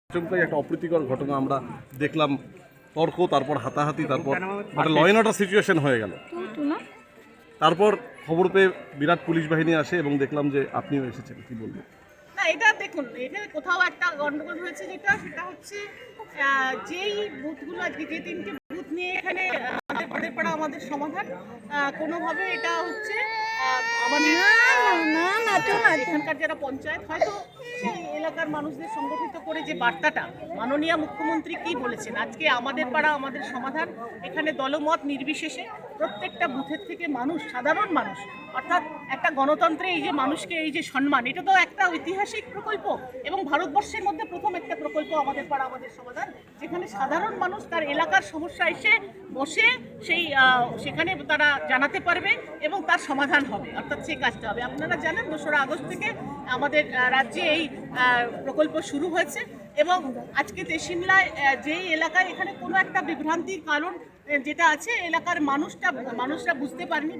আচমকাই একটা অপ্রীতিকর ঘটনা আমরা দেখলাম, তর্ক, তারপর হাতাহাতি, তারপর একটা ল অ্যান্ড অর্ডার সিচুয়েশন হয়ে গেল। তারপর খবর পেয়ে বিরাট পুলিশ বাহিনী আসে এবং দেখলাম যে আপনিও এসেছেন, কি বলবেন? না, এটা দেখুন, এখানে কোথাও একটা গন্ডগোল হয়েছে, সেটা হচ্ছে যেই বুথগুলো আজকে যে 3টে বুথ নিয়ে এখানে আমাদের পাড়া আমাদের সমাধান, কোনোভাবে এটা হচ্ছে আমাদের এখানকার যারা পঞ্চায়েত হয়তো সেই এলাকার মানুষদের সংগঠিত করে যে বার্তাটা মাননীয় মুখ্যমন্ত্রী কি বলেছেন, আজকে আমাদের পাড়া আমাদের সমাধান, এখানে দলমত নির্বিশেষে প্রত্যেকটা বুথের থেকে মানুষ, সাধারণ মানুষ, অর্থাৎ একটা গণতন্ত্রে এই যে মানুষকে এই যে সম্মান, এটা তো একটা ঐতিহাসিক প্রকল্প এবং ভারতবর্ষের মধ্যে প্রথম একটা প্রকল্প আমাদের পাড়া আমাদের সমাধান, যেখানে সাধারণ মানুষ তার এলাকার সমস্যা এসে বসে সেখানে তারা জানাতে পারবে এবং তার সমাধান হবে, অর্থাৎ সেই কাজটা হবে। আপনারা জানেন 2রা আগস্ট থেকে আমাদের রাজ্যে এই প্রকল্প শুরু হয়েছে এবং আজকে তেশিমলায় যেই এলাকায় এখানে কোনো একটা বিভ্রান্তির কারণ যেটা আছে, এলাকার মানুষরা বুঝতে পারেনি।